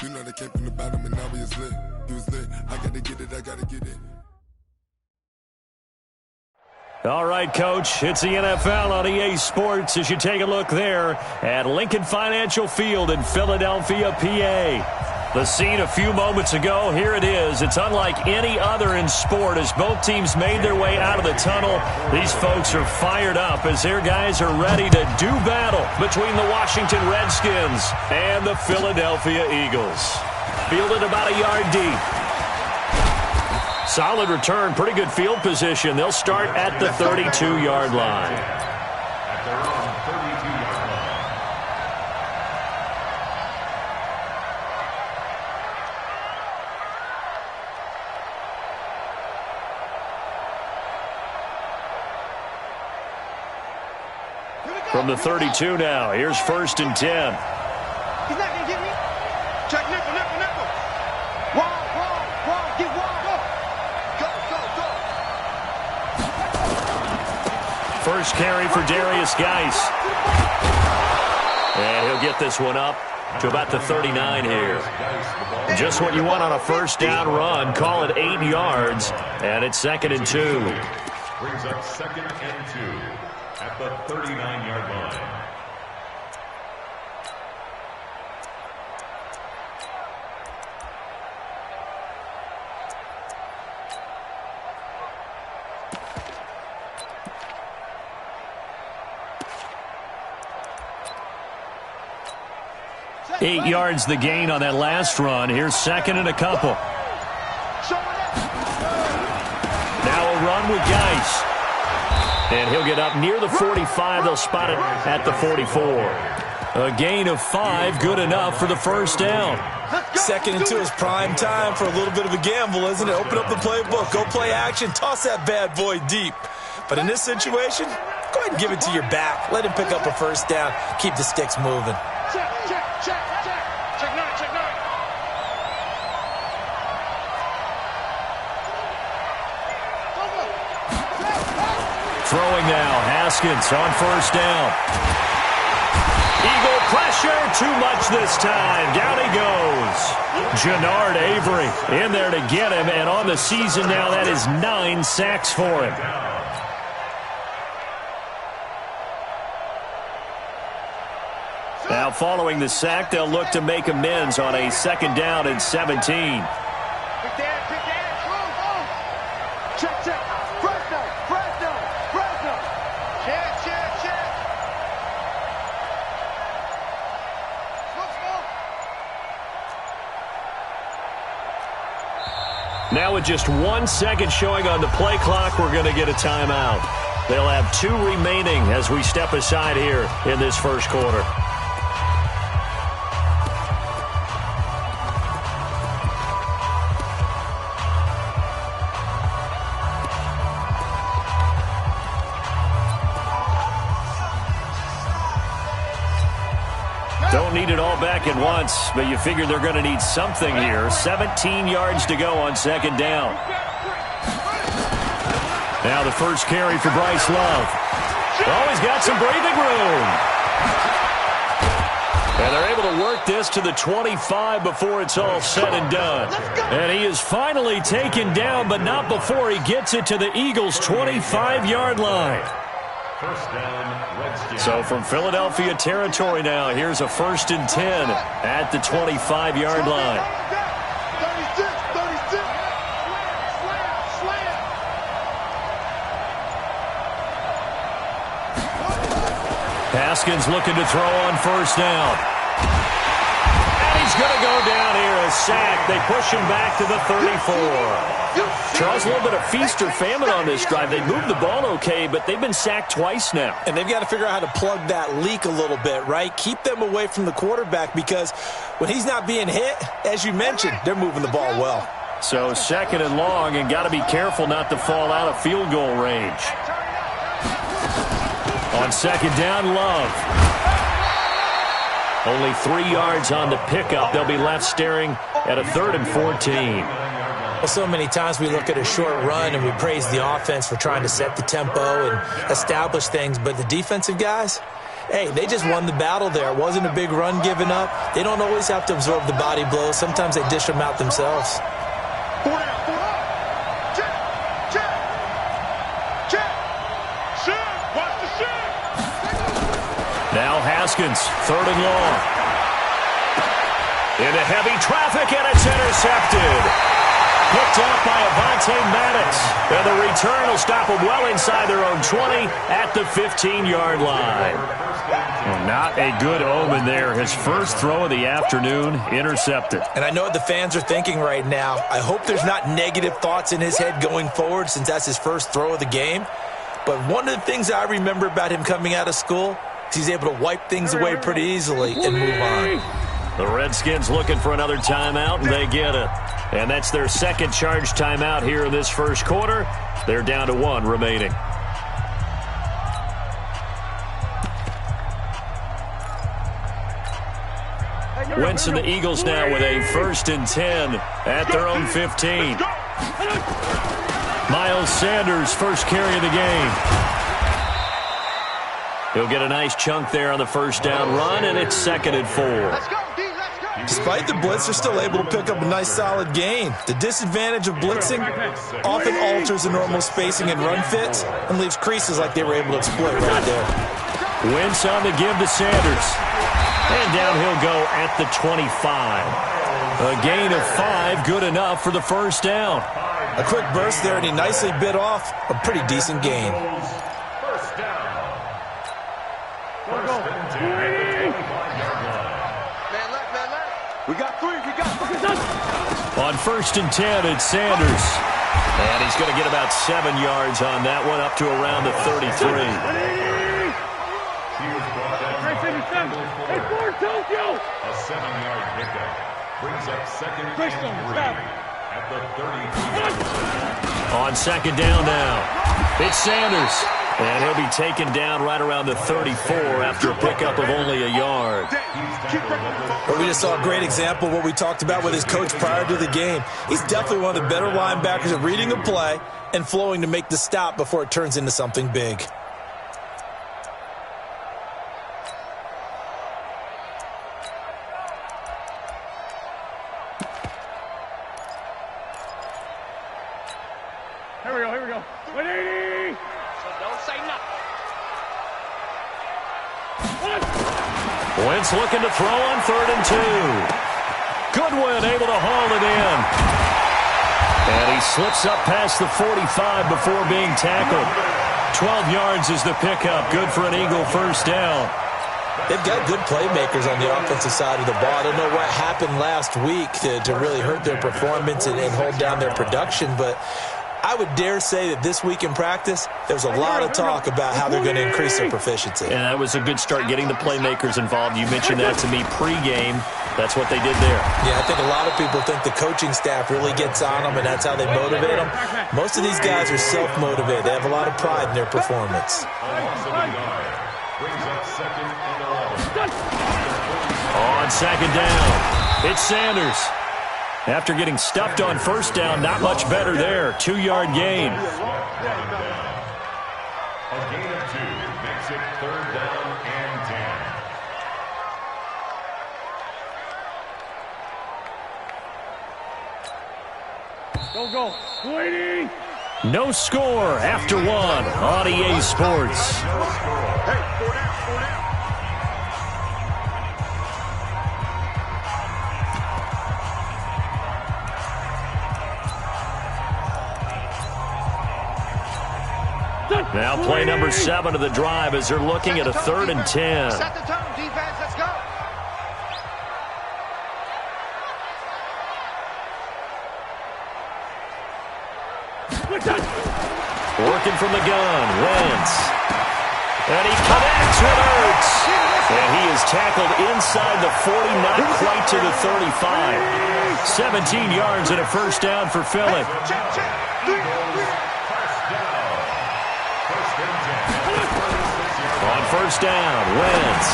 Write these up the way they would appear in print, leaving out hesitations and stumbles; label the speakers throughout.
Speaker 1: You know they came from the bottom and now we is lit. You was lit. I gotta get it, I gotta get it.
Speaker 2: All right, Coach, it's the NFL on EA Sports as you take a look there at Lincoln Financial Field in Philadelphia, PA. The scene a few moments ago, here it is. It's unlike any other in sport as both teams made their way out of the tunnel. These folks are fired up as their guys are ready to do battle between the Washington Redskins and the Philadelphia Eagles. Fielded about a yard deep. Solid return, pretty good field position. They'll start at the 32-yard line.
Speaker 3: At their own 32-yard
Speaker 2: line. From the 32 now, here's 1st and 10.
Speaker 4: He's not going to get me. Check nickel. Wall, get wall, go.
Speaker 2: First carry for Darius Geis. And he'll get this one up to about the 39 here. Just what you want on a first down run. Call it 8 yards, and it's 2nd and 2.
Speaker 3: Brings up 2nd and 2 at the 39-yard line.
Speaker 2: Eight yards the gain on that last run. Here's 2nd and a couple. Now a run with Geis. And he'll get up near the 45. They'll spot it at the 44. A gain of 5, good enough for the first down.
Speaker 5: 2nd and 2 is prime time for a little bit of a gamble, isn't it? Open up the playbook, go play action, toss that bad boy deep. But in this situation, go ahead and give it to your back. Let him pick up a first down. Keep the sticks moving.
Speaker 4: Check 9.
Speaker 2: Throwing now, Haskins on first down. Eagle pressure, too much this time. Down he goes. Jannard Avery in there to get him, and on the season now, that is 9 sacks for him. Now, following the sack, they'll look to make amends on a 2nd down and 17.
Speaker 4: Pick that. Check. Press down. Check.
Speaker 2: Now with just 1 second showing on the play clock, we're going to get a timeout. They'll have 2 remaining as we step aside here in this first quarter. Don't need it all back at once, but you figure they're going to need something here. 17 yards to go on 2nd down. Now the first carry for Bryce Love. Oh, he's got some breathing room. And they're able to work this to the 25 before it's all said and done. And he is finally taken down, but not before he gets it to the Eagles' 25-yard line.
Speaker 3: First down, Redskins.
Speaker 2: So from Philadelphia territory now, here's a 1st and 10 at the 25-yard line.
Speaker 4: 36. Slam.
Speaker 2: Haskins looking to throw on first down. And he's going to go down here, a sack. They push him back to the 34. Charles, a little bit of feast or famine on this drive. They moved the ball okay, but they've been sacked twice now.
Speaker 5: And they've got to figure out how to plug that leak a little bit, right? Keep them away from the quarterback because when he's not being hit, as you mentioned, they're moving the ball well.
Speaker 2: So 2nd and long, and got to be careful not to fall out of field goal range. On 2nd down, Love. Only 3 yards on the pickup. They'll be left staring at a 3rd and 14.
Speaker 5: Well, so many times we look at a short run and we praise the offense for trying to set the tempo and establish things, but the defensive guys, hey, they just won the battle there. It wasn't a big run given up. They don't always have to absorb the body blows. Sometimes they dish them out themselves.
Speaker 2: Now Haskins, 3rd and long. Into heavy traffic, and it's intercepted. Picked up by Avonte Maddox. And the return will stop them well inside their own 20 at the 15-yard line. Well, not a good omen there. His first throw of the afternoon, intercepted.
Speaker 5: And I know what the fans are thinking right now. I hope there's not negative thoughts in his head going forward since that's his first throw of the game. But one of the things I remember about him coming out of school is he's able to wipe things away pretty easily and move on.
Speaker 2: The Redskins looking for another timeout, and they get it. And that's their second charge timeout here in this first quarter. They're down to 1 remaining. Wentz and the Eagles now with a 1st and 10 at their own 15. Miles Sanders, first carry of the game. He'll get a nice chunk there on the first down run, and it's 2nd and 4.
Speaker 5: Despite the blitz, they're still able to pick up a nice solid gain. The disadvantage of blitzing often alters the normal spacing and run fits and leaves creases like they were able to exploit right there.
Speaker 2: Wentz on the give to Sanders. And down he'll go at the 25. A gain of 5, good enough for the first down.
Speaker 5: A quick burst there, and he nicely bit off a pretty decent gain.
Speaker 3: First down.
Speaker 4: We got 3.
Speaker 2: On 1st and 10, it's Sanders. And he's going to get about 7 yards on that one, up to around the 33.
Speaker 3: He was brought down by a 7-yard pickup. Brings up 2nd and 3 at the 33.
Speaker 2: On 2nd down now, it's Sanders. And he'll be taken down right around the 34 after a pickup of only a yard.
Speaker 5: Well, we just saw a great example of what we talked about with his coach prior to the game. He's definitely one of the better linebackers at reading a play and flowing to make the stop before it turns into something big.
Speaker 4: Here we go. 180. Don't say nothing.
Speaker 2: Wentz looking to throw on 3rd and 2. Goodwin able to haul it in. And he slips up past the 45 before being tackled. 12 yards is the pickup. Good for an Eagle first down.
Speaker 5: They've got good playmakers on the offensive side of the ball. I don't know what happened last week to really hurt their performance and hold down their production, but I would dare say that this week in practice, there's a lot of talk about how they're going to increase their proficiency.
Speaker 2: And that was a good start, getting the playmakers involved. You mentioned that to me pregame. That's what they did there.
Speaker 5: Yeah, I think a lot of people think the coaching staff really gets on them, and that's how they motivate them. Most of these guys are self-motivated. They have a lot of pride in their performance.
Speaker 3: Brings up 2nd and 11.
Speaker 2: On 2nd down, it's Sanders. After getting stuffed on first down, not much better there. 2-yard gain.
Speaker 3: A gain of 2 makes it 3rd down and 10.
Speaker 4: Go. 280.
Speaker 2: No score after 1 on EA Sports.
Speaker 3: Hey, 4 down.
Speaker 2: Now play number 7 of the drive as they're looking at a 3rd and 10.
Speaker 4: Set the tone, defense. Let's go.
Speaker 2: Working from the gun, Wentz. And he connects with Ertz. And he is tackled inside the 40, not quite to the 35. 17 yards and a first down for Philly. On first down, Wentz.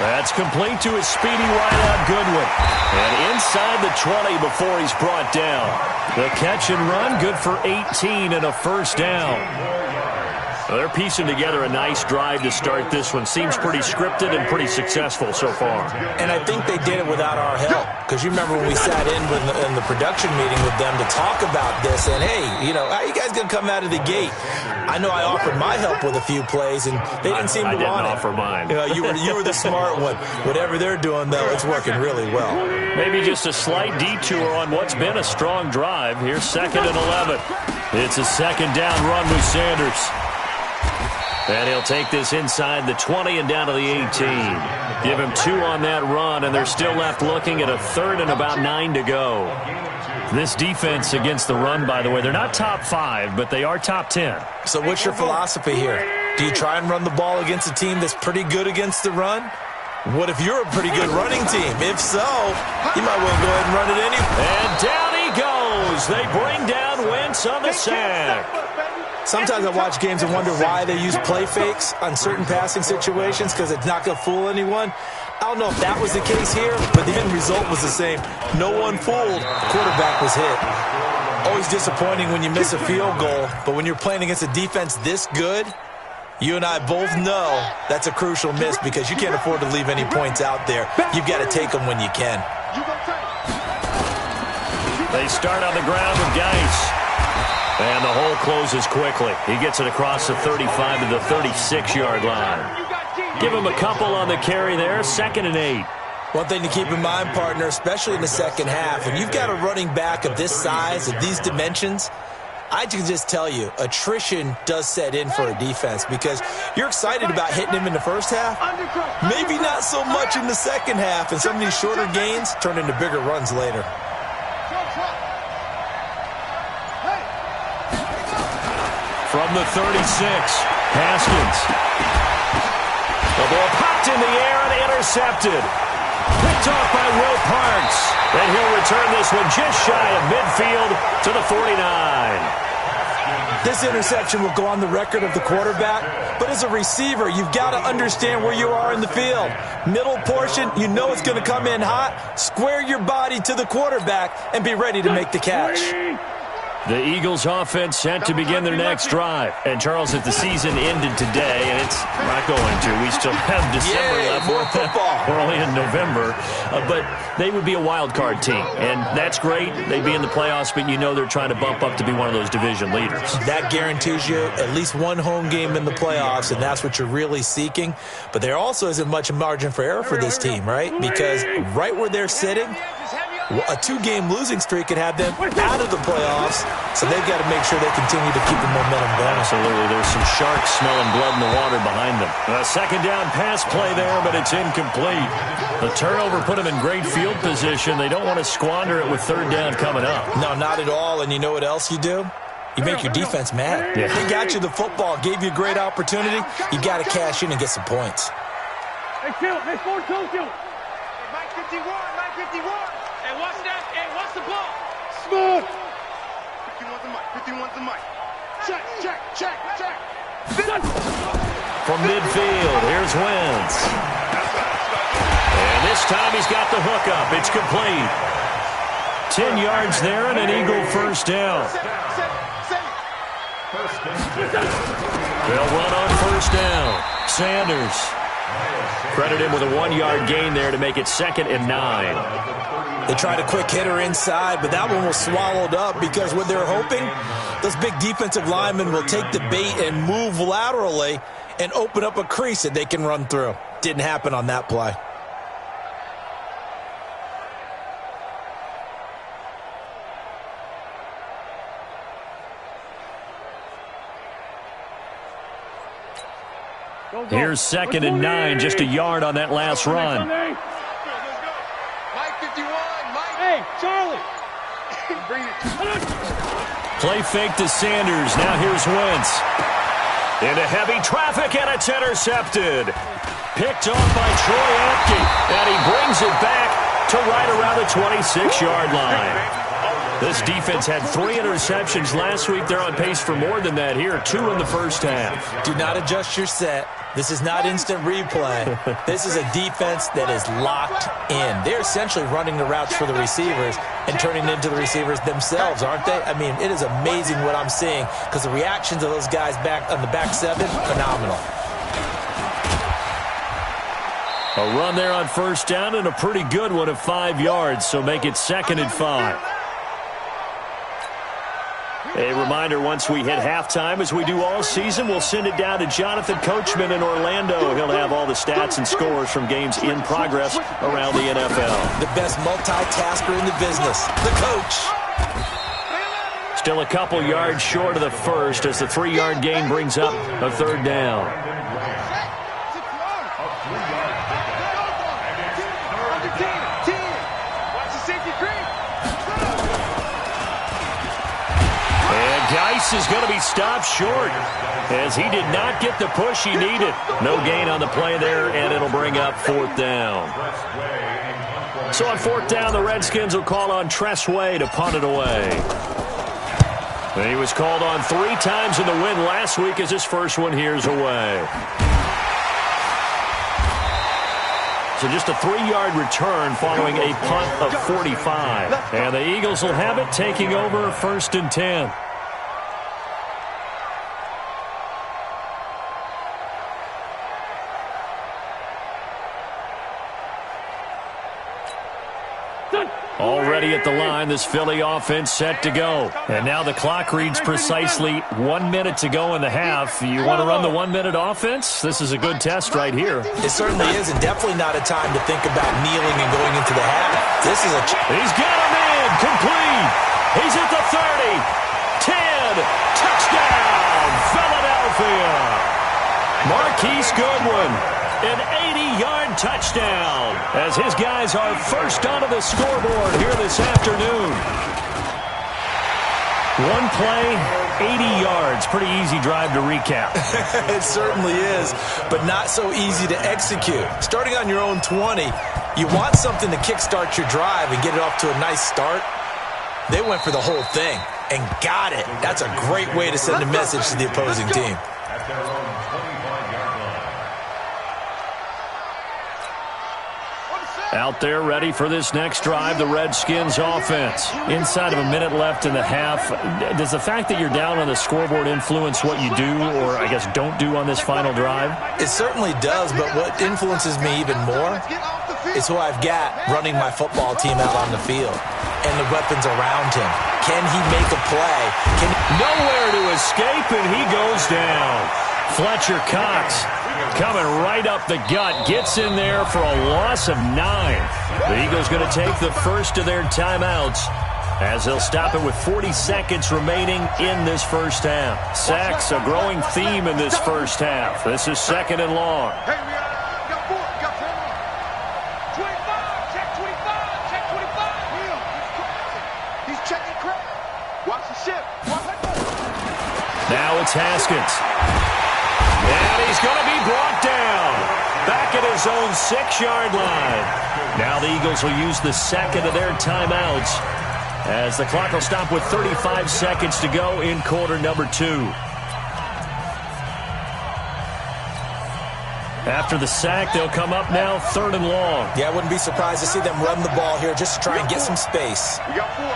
Speaker 2: That's complete to his speedy wideout, Goodwin. And inside the 20 before he's brought down. The catch and run, good for 18 and a first down. Well, they're piecing together a nice drive to start this one. Seems pretty scripted and pretty successful so far.
Speaker 5: And I think they did it without our help. Because you remember when we sat in the production meeting with them to talk about this. And, hey, how are you guys going to come out of the gate? I know I offered my help with a few plays, and they didn't seem to want it.
Speaker 2: I didn't offer mine.
Speaker 5: You were the smart one. Whatever they're doing, though, it's working really well.
Speaker 2: Maybe just a slight detour on what's been a strong drive. Here's 2nd and 11. It's a second down run with Sanders. And he'll take this inside the 20 and down to the 18. Give him 2 on that run, and they're still left looking at a 3rd and about 9 to go. This defense against the run, by the way, they're not top 5, but they are top 10.
Speaker 5: So what's your philosophy here? Do you try and run the ball against a team that's pretty good against the run? What if you're a pretty good running team? If so, you might well go ahead and run it anyway.
Speaker 2: And down he goes. They bring down Wentz on the sack.
Speaker 5: Sometimes I watch games and wonder why they use play fakes on certain passing situations, because it's not going to fool anyone. I don't know if that was the case here, but the end result was the same. No one fooled. The quarterback was hit. Always disappointing when you miss a field goal, but when you're playing against a defense this good, you and I both know that's a crucial miss because you can't afford to leave any points out there. You've got to take them when you can.
Speaker 2: They start on the ground with Geis. And the hole closes quickly. He gets it across the 35 to the 36-yard line. Give him a couple on the carry there. 2nd and 8.
Speaker 5: One thing to keep in mind, partner, especially in the second half, when you've got a running back of this size, of these dimensions, I can just tell you, attrition does set in for a defense because you're excited about hitting him in the first half. Maybe not so much in the second half, and some of these shorter gains turn into bigger runs later.
Speaker 2: From the 36, Haskins. The ball popped in the air and intercepted. Picked off by Will Parks. And he'll return this one just shy of midfield to the 49.
Speaker 5: This interception will go on the record of the quarterback, but as a receiver, you've got to understand where you are in the field. Middle portion, you know it's going to come in hot. Square your body to the quarterback and be ready to make the catch.
Speaker 2: The Eagles offense set to begin their next drive. And, Charles, if the season ended today, and it's not going to, we still have December left.
Speaker 5: More football.
Speaker 2: We're only in November. But they would be a wild card team. And that's great. They'd be in the playoffs, but you know they're trying to bump up to be one of those division leaders. That
Speaker 5: guarantees you at least one home game in the playoffs, and that's what you're really seeking. But there also isn't much margin for error for this team, right? Because right where they're sitting, a 2-game losing streak could have them out of the playoffs, so they've got to make sure they continue to keep the momentum going.
Speaker 2: Absolutely. There's some sharks smelling blood in the water behind them. A second down pass play there, but it's incomplete. The turnover put them in great field position. They don't want to squander it with 3rd down coming up.
Speaker 5: No, not at all. And you know what else you do? You make your defense mad.
Speaker 2: Yeah.
Speaker 5: They got you the football, gave you a great opportunity. You got to cash in and get some points.
Speaker 4: Hey, kill. Hey, 4-2, kill. Mike 51, Mike 51. Hey, what's that? Hey, what's the ball? Smooth. 51's the mic. 51's the mic. Check.
Speaker 2: From midfield, here's Wentz. And this time he's got the hook up. It's complete. 10 yards there and an Eagle first down. They'll run on first down. Sanders. Credit him with a 1-yard gain there to make it 2nd and 9.
Speaker 5: They tried a quick hitter inside, but that one was swallowed up because what they're hoping, those big defensive linemen will take the bait and move laterally and open up a crease that they can run through. Didn't happen on that play.
Speaker 2: Here's 2nd and 9, just a yard on that last run.
Speaker 4: Mike 51, Mike. Hey, Charlie. Bring it.
Speaker 2: Play fake to Sanders. Now here's Wentz. Into heavy traffic, and it's intercepted. Picked off by Troy Apke, and he brings it back to right around the 26-yard line. This defense had 3 interceptions last week. They're on pace for more than that here. 2 in the first half.
Speaker 5: Do not adjust your set. This is not instant replay. This is a defense that is locked in. They're essentially running the routes for the receivers and turning into the receivers themselves, aren't they? I mean, it is amazing what I'm seeing because the reactions of those guys back on the back 7, phenomenal.
Speaker 2: A run there on first down and a pretty good one of 5 yards, so make it 2nd and 5. A reminder, once we hit halftime, as we do all season, we'll send it down to Jonathan Coachman in Orlando. He'll have all the stats and scores from games in progress around the NFL.
Speaker 5: The best multitasker in the business, the coach.
Speaker 2: Still a couple yards short of the first as the 3-yard gain brings up a 3rd down. Geis is going to be stopped short as he did not get the push he needed. No gain on the play there, and it'll bring up 4th down. So on 4th down, the Redskins will call on Tressway to punt it away. He was called on 3 times in the win last week as his first one here's away. So just a 3-yard return following a punt of 45. And the Eagles will have it, taking over 1st and 10. Already at the line, this Philly offense set to go. And now the clock reads precisely 1 minute to go in the half. You want to run the 1-minute offense? This is a good test right here.
Speaker 5: It certainly is, and definitely not a time to think about kneeling and going into the half. This is a...
Speaker 2: He's got him in, complete. He's at the 30, 10, touchdown, Philadelphia. Marquise Goodwin, an 80-yard touchdown as his guys are first onto the scoreboard here this afternoon. 1 play, 80 yards. Pretty easy drive to recap.
Speaker 5: It certainly is, but not so easy to execute. Starting on your own 20, you want something to kickstart your drive and get it off to a nice start. They went for the whole thing and got it. That's a great way to send a message to the opposing team.
Speaker 2: Out there ready for this next drive, the Redskins offense. Inside of a minute left in the half, does the fact that you're down on the scoreboard influence what you do or, I guess, don't do on this final drive?
Speaker 5: It certainly does, but what influences me even more is who I've got running my football team out on the field and the weapons around him. Can he make a play?
Speaker 2: Nowhere to escape, and he goes down. Fletcher Cox coming right up the gut, gets in there for a loss of 9. The Eagles going to take the first of their timeouts as they'll stop it with 40 seconds remaining in this first half. Sacks, a growing theme in this first half. This is 2nd and long.
Speaker 4: Hey, we got 4, got 25, check 25, check 25. He's checking crap. Watch the shift.
Speaker 2: Now it's Haskins. And he's going to be brought down back at his own 6-yard line. Now the Eagles will use the 2nd of their timeouts as the clock will stop with 35 seconds to go in quarter number 2. After the sack, they'll come up now 3rd and long.
Speaker 5: Yeah, I wouldn't be surprised to see them run the ball here just to try and get some space.
Speaker 4: We got 4.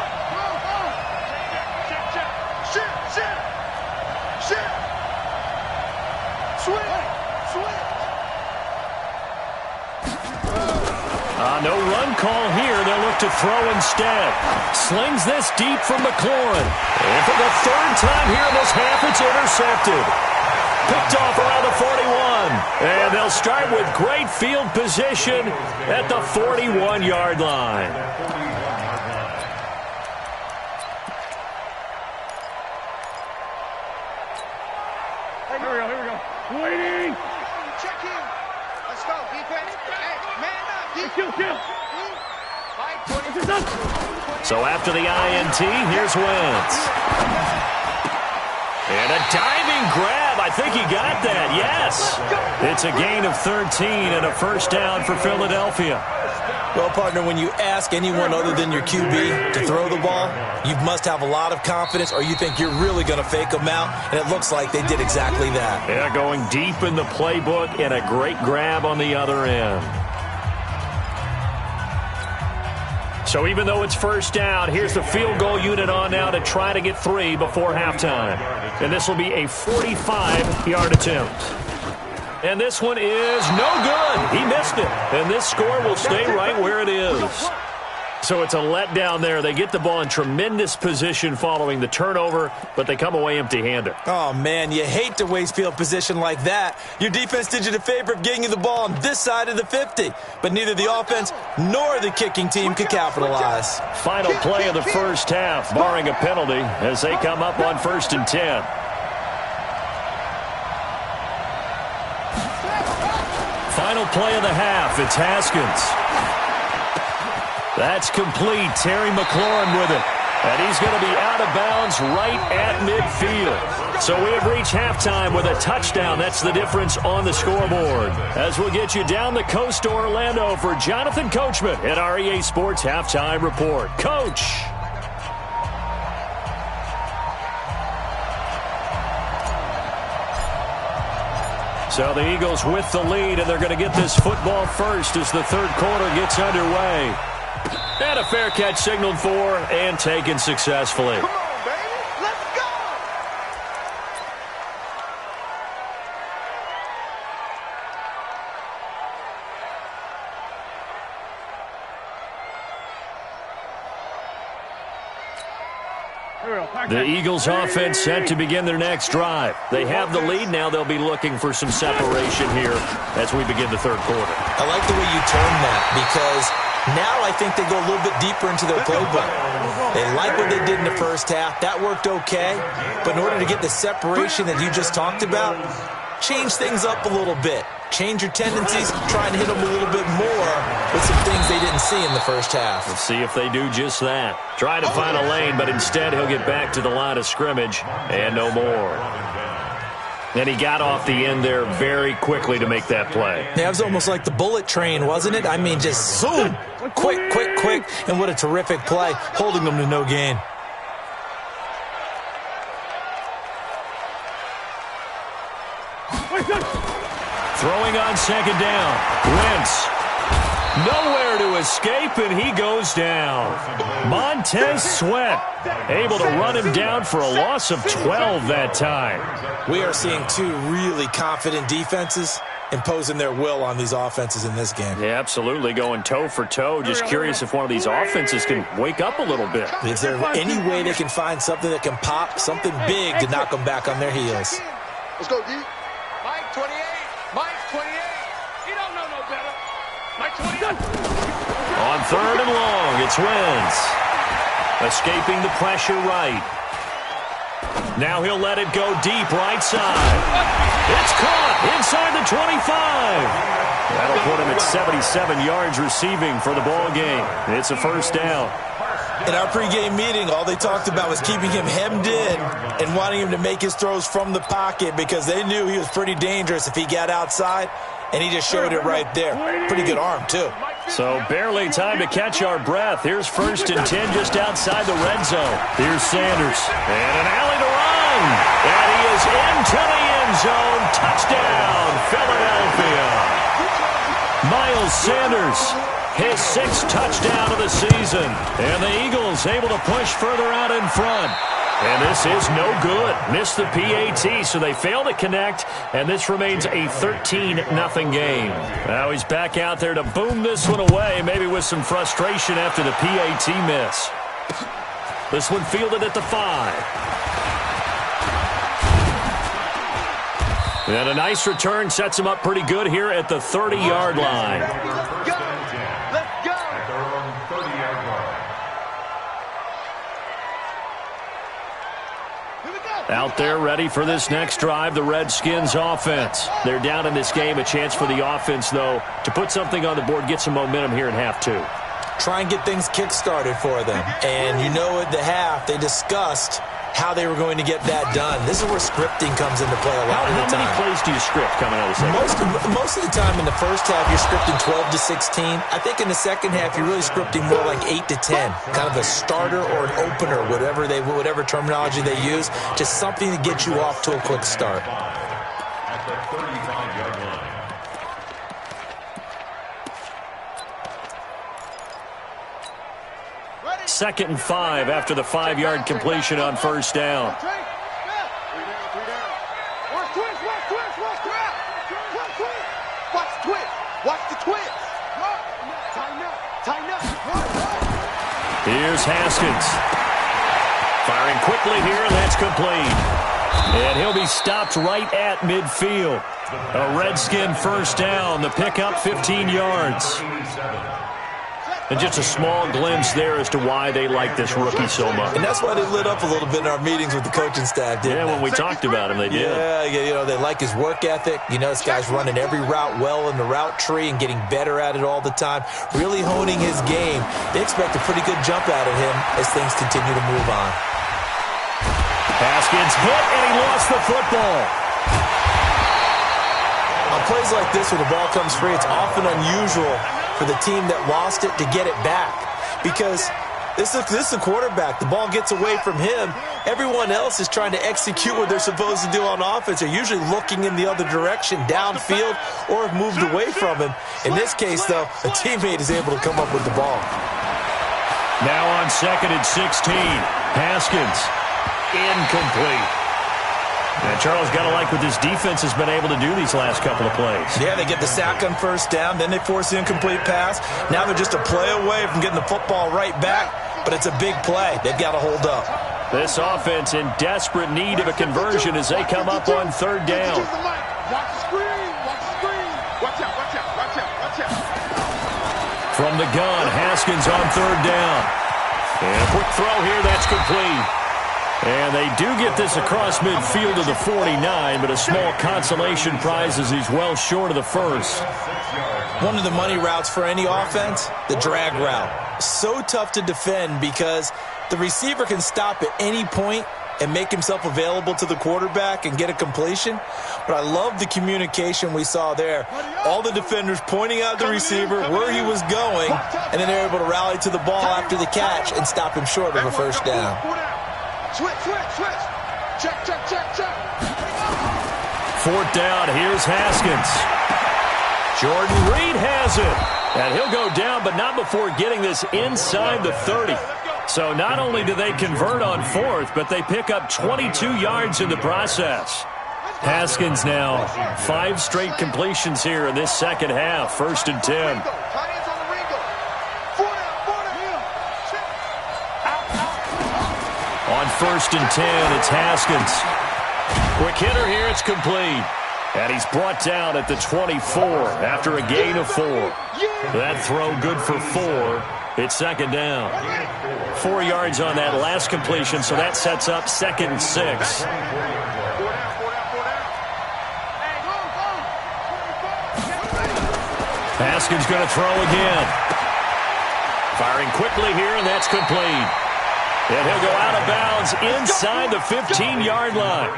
Speaker 2: No run call here. They'll look to throw instead. Slings this deep from McLaurin. And for the 3rd time here in this half, it's intercepted. Picked off around the 41. And they'll start with great field position at the 41-yard line.
Speaker 4: Hey, here we go. Waiting. Check in. Let's go, defense. Hey, man up. Kill.
Speaker 2: So after the INT, here's Wentz. And a diving grab. I think he got that. Yes. It's a gain of 13 and a first down for Philadelphia.
Speaker 5: Well, partner, when you ask anyone other than your QB to throw the ball, you must have a lot of confidence or you think you're really going to fake them out, and it looks like they did exactly that.
Speaker 2: Yeah, going deep in the playbook and a great grab on the other end. So even though it's first down, here's the field goal unit on now to try to get 3 before halftime. And this will be a 45-yard attempt. And this one is no good. He missed it. And this score will stay right where it is. So it's a letdown there. They get the ball in tremendous position following the turnover, but they come away empty-handed.
Speaker 5: Oh, man, you hate to waste field position like that. Your defense did you the favor of getting you the ball on this side of the 50. But neither the offense nor the kicking team could capitalize.
Speaker 2: Final play of the first half, barring a penalty, as they come up on 1st and 10. Final play of the half, it's Haskins. That's complete. Terry McLaurin with it. And he's going to be out of bounds right at midfield. So we have reached halftime with a touchdown. That's the difference on the scoreboard. As we'll get you down the coast to Orlando for Jonathan Coachman at our EA Sports Halftime Report. Coach. So the Eagles with the lead, and they're going to get this football first as the third quarter gets underway. And a fair catch signaled for and taken successfully.
Speaker 4: Come on, baby. Let's go.
Speaker 2: The Eagles offense set to begin their next drive. They have the lead. Now they'll be looking for some separation here as we begin the third quarter.
Speaker 5: I like the way you term that because now I think they go a little bit deeper into their playbook. They like what they did in the first half. That worked okay. But in order to get the separation that you just talked about, change things up a little bit. Change your tendencies, try and hit them a little bit more with some things they didn't see in the first half.
Speaker 2: Let's see if they do just that. Try to find a lane, but instead he'll get back to the line of scrimmage and no more. And he got off the end there very quickly to make that play.
Speaker 5: Yeah, it was almost like the bullet train, wasn't it? I mean, just zoom, quick, quick, quick, and what a terrific play, holding them to no gain.
Speaker 2: Throwing on second down. Wentz. Nowhere to escape, and he goes down. Montez Sweat able to run him down for a loss of 12 that time.
Speaker 5: We are seeing two really confident defenses imposing their will on these offenses in this game.
Speaker 2: Yeah, absolutely, going toe for toe. Just curious if one of these offenses can wake up a little bit.
Speaker 5: Is there any way they can find something that can pop, something big to knock them back on their heels?
Speaker 4: Let's go, D. Mike 28. Mike 28. You don't know no better. Mike 28.
Speaker 2: On third and long, it's Wentz. Escaping the pressure right. Now he'll let it go deep right side. It's caught inside the 25. That'll put him at 77 yards receiving for the ball game. It's a first down.
Speaker 5: In our pregame meeting, all they talked about was keeping him hemmed in and wanting him to make his throws from the pocket because they knew he was pretty dangerous if he got outside, and he just showed it right there. Pretty good arm, too.
Speaker 2: So barely time to catch our breath. Here's 1st and 10 just outside the red zone. Here's Sanders. And an alley to run. And he is into the end zone. Touchdown, Philadelphia. Miles Sanders, his 6th touchdown of the season. And the Eagles able to push further out in front. And this is no good. Missed the PAT, so they fail to connect, and this remains a 13-0 game. Now he's back out there to boom this one away, maybe with some frustration after the PAT miss. This one fielded at the 5. And a nice return sets him up pretty good here at the 30-yard line.
Speaker 4: Let's go.
Speaker 2: Out there ready for this next drive, the Redskins offense. They're down in this game. A chance for the offense, though, to put something on the board, get some momentum here in half 2.
Speaker 5: Try and get things kick-started for them. And you know at the half, they discussed how they were going to get that done. This is where scripting comes into play a lot of the time.
Speaker 2: How many plays do you script coming out of the second?
Speaker 5: Most of the time in the first half, you're scripting 12 to 16. I think in the second half, you're really scripting more like 8 to 10. Kind of a starter or an opener, whatever terminology they use. Just something to get you off to a quick start.
Speaker 3: At the 35-yard line.
Speaker 2: Second and 5 after the 5-yard completion on first down.
Speaker 4: Watch the twist. Tighten up.
Speaker 2: Here's Haskins. Firing quickly here, and that's complete. And he'll be stopped right at midfield. A Redskin first down. The pickup 15 yards. And just a small glimpse there as to why they like this rookie so much.
Speaker 5: And that's why they lit up a little bit in our meetings with the coaching staff, didn't they?
Speaker 2: When we talked about him, they did.
Speaker 5: Yeah, they like his work ethic. This guy's running every route well in the route tree and getting better at it all the time, really honing his game. They expect a pretty good jump out of him as things continue to move on.
Speaker 2: Haskins hit, and he lost the football.
Speaker 5: On plays like this where the ball comes free, it's often unusual for the team that lost it to get it back, because this is the quarterback. The ball gets away from him. Everyone else is trying to execute what they're supposed to do on offense. They're usually looking in the other direction, downfield, or have moved away from him. In this case, though, a teammate is able to come up with the ball.
Speaker 2: Now on second and 16, Haskins, incomplete. And Charles, got to like what this defense has been able to do these last couple of plays.
Speaker 5: Yeah, they get the sack on first down, then they force the incomplete pass. Now they're just a play away from getting the football right back, but it's a big play. They've got to hold up.
Speaker 2: This offense in desperate need of a conversion as they come up on third down.
Speaker 4: Watch the screen. Watch out.
Speaker 2: From the gun, Haskins on third down. And a quick throw here, that's complete. And they do get this across midfield to the 49, but a small consolation prize as he's well short of the first.
Speaker 5: One of the money routes for any offense, the drag route. So tough to defend because the receiver can stop at any point and make himself available to the quarterback and get a completion. But I love the communication we saw there. All the defenders pointing out the receiver where he was going, and then they're able to rally to the ball after the catch and stop him short of a first down.
Speaker 4: Switch. Check.
Speaker 2: Fourth down, here's Haskins. Jordan Reed has it. And he'll go down, but not before getting this inside the 30. So not only do they convert on fourth, but they pick up 22 yards in the process. Haskins now 5 straight completions here in this second half. First and 10. On first and 10, it's Haskins. Quick hitter here, it's complete. And he's brought down at the 24 after a gain of 4. That throw good for 4. It's second down. 4 yards on that last completion, so that sets up second and 6. Haskins going to throw again. Firing quickly here, and that's complete. And he'll go out of bounds inside the 15-yard line.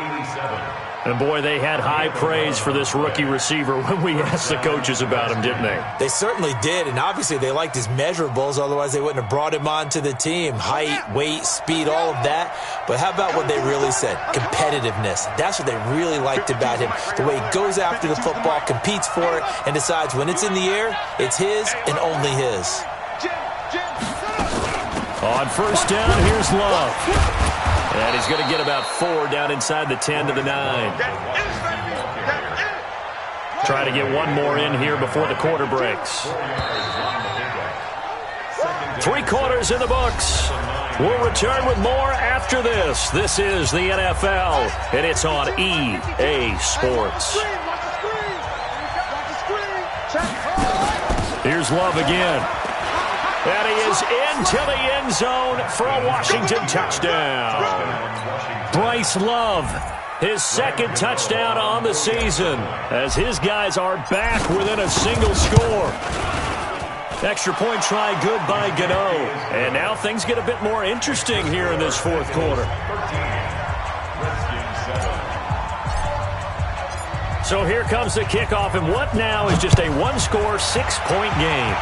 Speaker 2: And, boy, they had high praise for this rookie receiver when we asked the coaches about him, didn't they?
Speaker 5: They certainly did, and obviously they liked his measurables. Otherwise, they wouldn't have brought him onto the team. Height, weight, speed, all of that. But how about what they really said? Competitiveness. That's what they really liked about him. The way he goes after the football, competes for it, and decides when it's in the air, it's his and only his.
Speaker 2: On first down, here's Love. And he's going to get about 4 down inside the 10 to the 9. Try to get one more in here before the quarter breaks. 3 quarters in the books. We'll return with more after this. This is the NFL, and it's on EA Sports. Here's Love again. And he is into the end zone for a Washington touchdown. Bryce Love, his second touchdown on the season, as his guys are back within a single score. Extra point try good by gojoe. And now things get a bit more interesting here in this fourth quarter. So here comes the kickoff, and what now is just a one-score, 6-point game.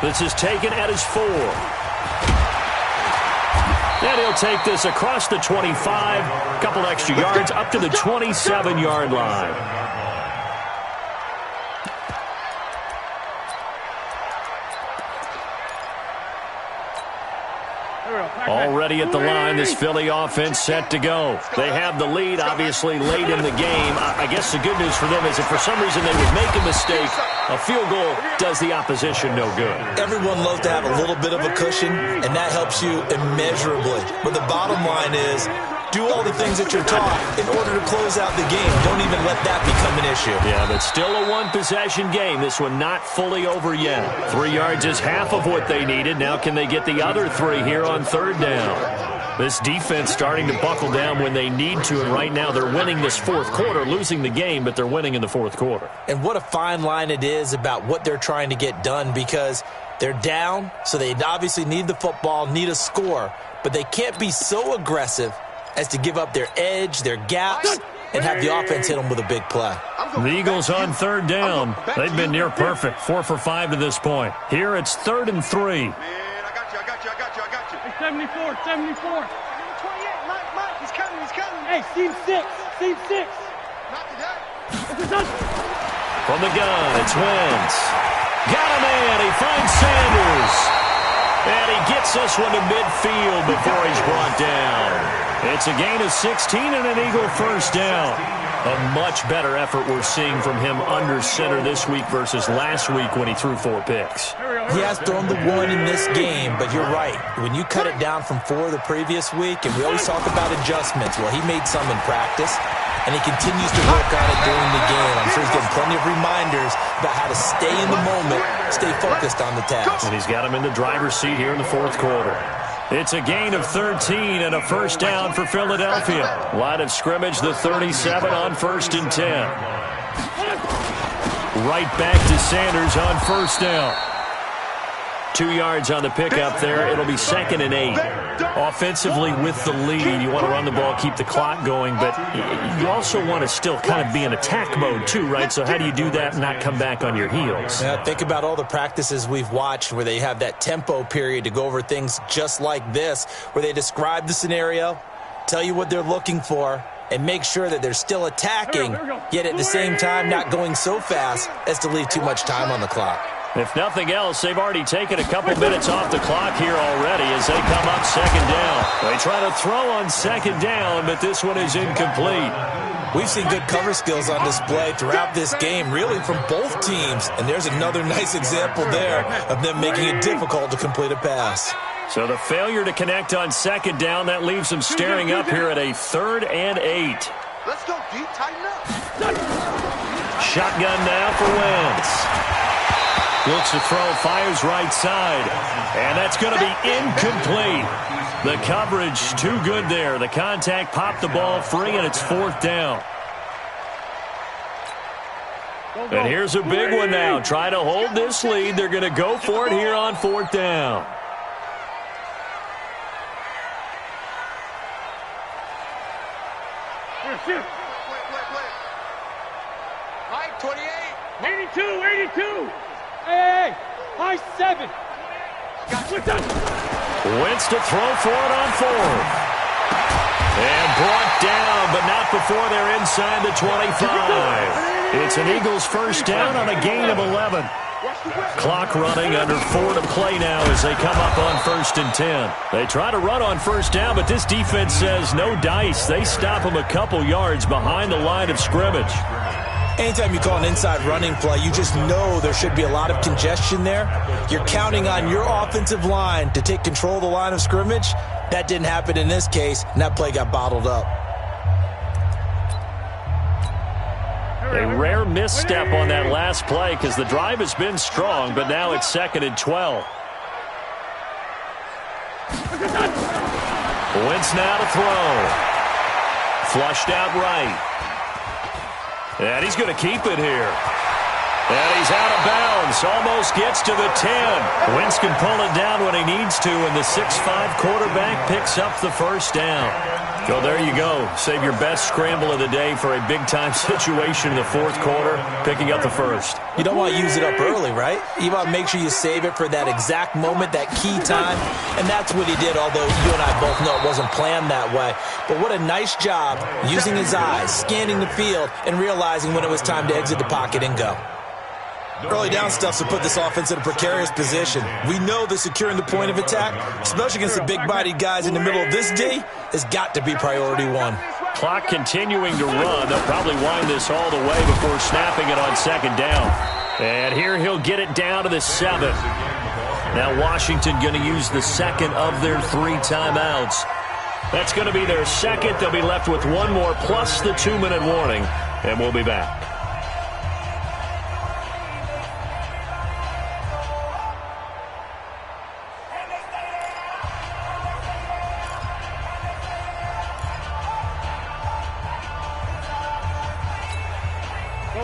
Speaker 2: This is taken at his 4. And he'll take this across the 25, a couple extra yards, up to the 27-yard line. Already at the line, this Philly offense set to go. They have the lead, obviously, late in the game. I guess the good news for them is if for some reason they would make a mistake, a field goal does the opposition no good.
Speaker 5: Everyone loves to have a little bit of a cushion, and that helps you immeasurably. But the bottom line is, do all the things that you're taught in order to close out the game. Don't even let that become an issue.
Speaker 2: Yeah, but still a one-possession game. This one not fully over yet. 3 yards is half of what they needed. Now can they get the other 3 here on third down? This defense starting to buckle down when they need to, and right now they're winning this fourth quarter, losing the game, but they're winning in the fourth quarter.
Speaker 5: And what a fine line it is about what they're trying to get done, because they're down, so they obviously need the football, need a score, but they can't be so aggressive as to give up their edge, their gaps, and have the offense hit them with a big play.
Speaker 2: The Eagles on third down. They've been near perfect, 4 for 5 to this point. Here it's 3rd and 3.
Speaker 4: Man, I got you. Hey, 74. 28, Mike, he's coming. Hey, seam 6. Not today.
Speaker 2: From the gun, it's Wentz. Got a man, he finds Sanders. And he gets this one to midfield before he's brought down. It's a gain of 16 and an Eagle first down. A much better effort we're seeing from him under center this week versus last week when he threw 4 picks.
Speaker 5: He has thrown the 1 in this game, but you're right. When you cut it down from 4 the previous week, and we always talk about adjustments, well, he made some in practice, and he continues to work on it during the game. I'm sure he's getting plenty of reminders about how to stay in the moment, stay focused on the task.
Speaker 2: And he's got him in the driver's seat here in the fourth quarter. It's a gain of 13 and a first down for Philadelphia. Line of scrimmage, the 37 on 1st and 10. Right back to Sanders on first down. 2 yards on the pickup there. It'll be 2nd and 8. Offensively with the lead, you want to run the ball, keep the clock going, but you also want to still kind of be in attack mode too, right? So how do you do that and not come back on your heels?
Speaker 5: Yeah, think about all the practices we've watched where they have that tempo period to go over things just like this, where they describe the scenario, tell you what they're looking for, and make sure that they're still attacking, yet at the same time not going so fast as to leave too much time on the clock.
Speaker 2: If nothing else, they've already taken a couple minutes off the clock here already as they come up 2nd down. They try to throw on 2nd down, but this one is incomplete.
Speaker 5: We've seen good cover skills on display throughout this game, really from both teams. And there's another nice example there of them making it difficult to complete a pass.
Speaker 2: So the failure to connect on 2nd down, that leaves them staring up here at a 3rd and 8.
Speaker 4: Let's go deep, tighten up.
Speaker 2: Shotgun now for Wentz. Looks to throw, fires right side. And that's going to be incomplete. The coverage too good there. The contact popped the ball free, and it's 4th down. And here's a big one now. Try to hold this lead. They're going to go for it here on 4th down.
Speaker 4: Play. Mike, 28. 82. Hey, high 7.
Speaker 2: Wentz to throw for it on 4th. And brought down, but not before they're inside the 25. It's an Eagles first down on a gain of 11. Clock running, under 4 to play now as they come up on 1st and 10. They try to run on first down, but this defense says no dice. They stop them a couple yards behind the line of scrimmage.
Speaker 5: Anytime you call an inside running play, you just know there should be a lot of congestion there. You're counting on your offensive line to take control of the line of scrimmage. That didn't happen in this case, and that play got bottled up.
Speaker 2: A rare misstep on that last play because the drive has been strong, but now it's 2nd and 12. Wentz now to throw. Flushed out right. And he's going to keep it here. And he's out of bounds. Almost gets to the 10. Wentz can pull it down when he needs to, and the 6'5" quarterback picks up the first down. So there you go. Save your best scramble of the day for a big-time situation in the fourth quarter, picking up the first.
Speaker 5: You don't want to use it up early, right? You want to make sure you save it for that exact moment, that key time, and that's what he did, although you and I both know it wasn't planned that way. But what a nice job using his eyes, scanning the field, and realizing when it was time to exit the pocket and go. Early down stuff to put this offense in a precarious position. We know that securing the point of attack, especially against the big-bodied guys in the middle of this D, has got to be priority one.
Speaker 2: Clock continuing to run. They'll probably wind this all the way before snapping it on second down. And here he'll get it down to the 7. Now Washington going to use the second of their 3 timeouts. That's going to be their second. They'll be left with one more plus the 2-minute warning, and we'll be back.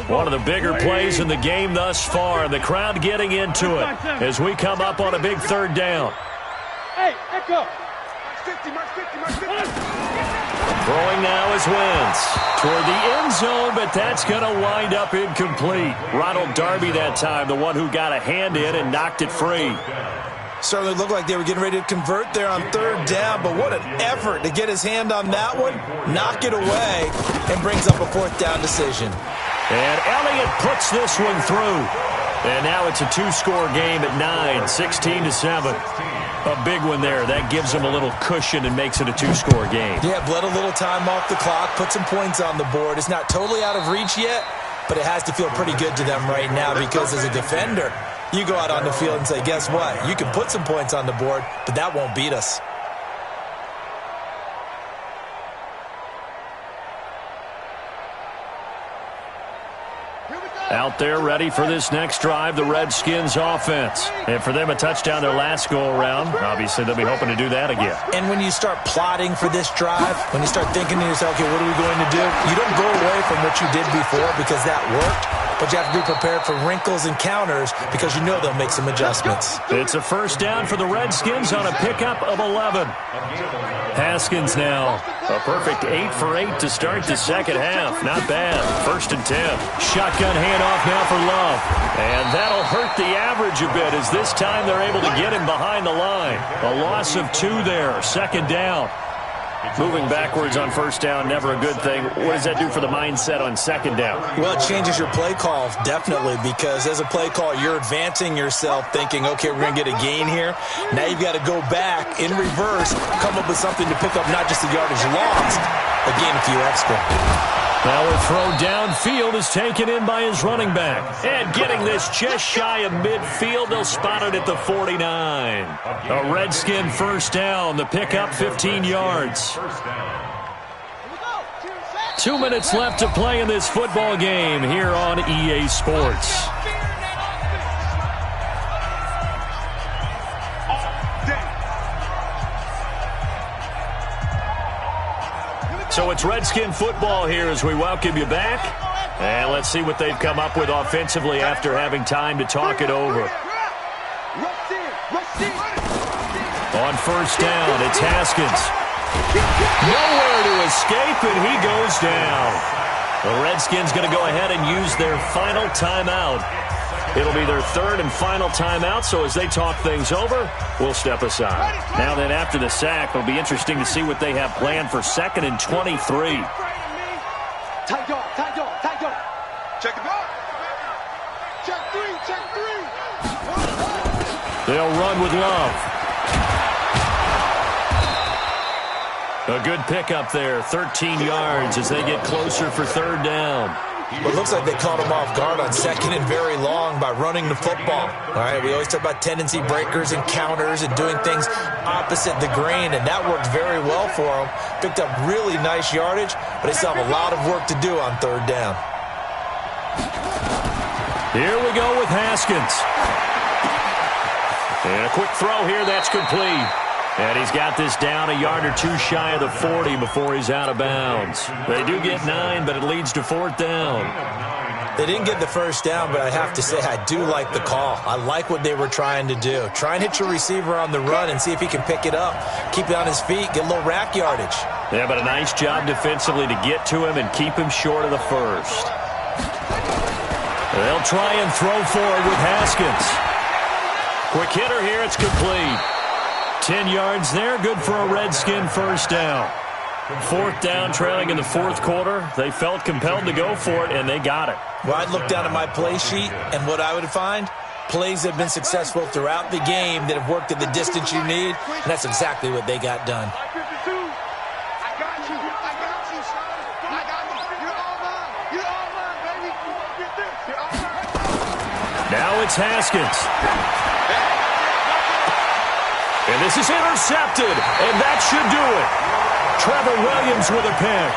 Speaker 2: One of the bigger plays in the game thus far. The crowd getting into it as we come up on a big third down.
Speaker 4: Hey, echo. 50, 50.
Speaker 2: Throwing now is Wentz toward the end zone, but that's going to wind up incomplete. Ronald Darby that time, the one who got a hand in and knocked it free.
Speaker 5: Certainly looked like they were getting ready to convert there on third down, but what an effort to get his hand on that one, knock it away, and brings up a fourth down decision.
Speaker 2: And Elliott puts this one through. And now it's a 2-score game at 9, 16-7. A big one there. That gives them a little cushion and makes it a 2-score game.
Speaker 5: Yeah, bled a little time off the clock, put some points on the board. It's not totally out of reach yet, but it has to feel pretty good to them right now because as a defender, you go out on the field and say, guess what? You can put some points on the board, but that won't beat us.
Speaker 2: Out there ready for this next drive, the Redskins offense. And for them, a touchdown their last go-around. Obviously, they'll be hoping to do that again.
Speaker 5: And when you start plotting for this drive, when you start thinking to yourself, okay, what are we going to do? You don't go away from what you did before because that worked, but you have to be prepared for wrinkles and counters because you know they'll make some adjustments.
Speaker 2: It's a first down for the Redskins on a pickup of 11. Haskins now. A perfect 8 for 8 to start the second half. Not bad. 1st and 10. Shotgun handoff now for Love. And that'll hurt the average a bit as this time they're able to get him behind the line. A loss of 2 there. 2nd down. Moving backwards on first down, never a good thing. What does that do for the mindset on 2nd down?
Speaker 5: Well, it changes your play call, definitely, because as a play call, you're advancing yourself thinking, okay, we're going to get a gain here. Now you've got to go back in reverse, come up with something to pick up not just the yardage lost, but gain a few extra.
Speaker 2: Now a throw downfield is taken in by his running back. And getting this just shy of midfield, they'll spot it at the 49. A Redskin first down, the pickup 15 yards. 2 minutes left to play in this football game here on EA Sports. So it's Redskin football here as we welcome you back. And let's see what they've come up with offensively after having time to talk it over. On first down, it's Haskins. Nowhere to escape, and he goes down. The Redskins going to go ahead and use their final timeout. It'll be their 3rd and final timeout, so as they talk things over, we'll step aside. Now then, after the sack, it'll be interesting to see what they have planned for 2nd and 23.
Speaker 4: Tight dog. Check the ball. Check 3.
Speaker 2: They'll run with Love. A good pickup there, 13 yards as they get closer for 3rd down.
Speaker 5: Well, it looks like they caught him off guard on 2nd and very long by running the football. All right, we always talk about tendency breakers and counters and doing things opposite the grain, and that worked very well for them. Picked up really nice yardage, but they still have a lot of work to do on 3rd down.
Speaker 2: Here we go with Haskins. And a quick throw here, that's complete. And he's got this down a yard or 2 shy of the 40 before he's out of bounds. They do get 9, but it leads to 4th down.
Speaker 5: They didn't get the first down, but I have to say I do like the call. I like what they were trying to do. Try and hit your receiver on the run and see if he can pick it up. Keep it on his feet, get a little rack yardage.
Speaker 2: Yeah, but a nice job defensively to get to him and keep him short of the first. They'll try and throw forward with Haskins. Quick hitter here, it's complete. 10 yards there, good for a Redskin first down. Fourth down, trailing in the fourth quarter. They felt compelled to go for it, and they got it.
Speaker 5: Well, I'd look down at my play sheet, and what I would find, plays have been successful throughout the game that have worked at the distance you need, and that's exactly what they got done.
Speaker 2: Now it's Haskins. And this is intercepted, and that should do it. Trevor Williams with a pick.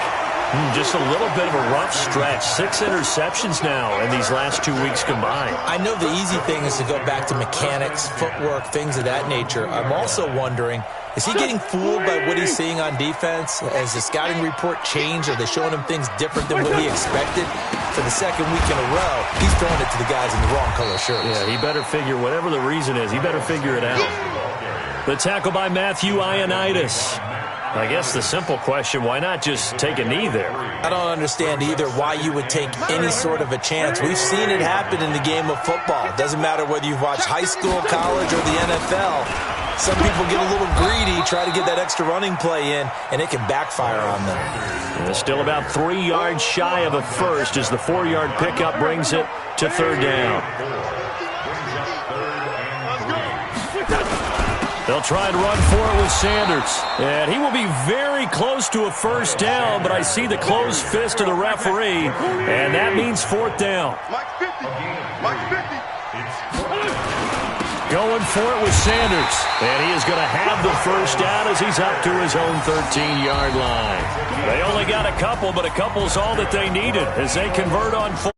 Speaker 2: Just a little bit of a rough stretch. 6 interceptions now in these last 2 weeks combined.
Speaker 5: I know the easy thing is to go back to mechanics, footwork, things of that nature. I'm also wondering, is he getting fooled by what he's seeing on defense? Has the scouting report changed? Are they showing him things different than what he expected? For the second week in a row, he's throwing it to the guys in the wrong color shirts.
Speaker 2: Yeah, he better figure, whatever the reason is, he better figure it out. The tackle by Matthew Ioannidis. I guess the simple question, why not just take a knee there?
Speaker 5: I don't understand either why you would take any sort of a chance. We've seen it happen in the game of football. It doesn't matter whether you've watched high school, college, or the NFL. Some people get a little greedy, try to get that extra running play in, and it can backfire on them.
Speaker 2: And still about 3 yards shy of a first as the 4-yard pickup brings it to third down. They'll try and run for it with Sanders. And he will be very close to a first down, but I see the closed fist of the referee, and that means fourth down.
Speaker 4: Mike 50. Mike 50.
Speaker 2: Going for it with Sanders. And he is going to have the first down as he's up to his own 13-yard line. They only got a couple, but a couple's all that they needed as they convert on 4.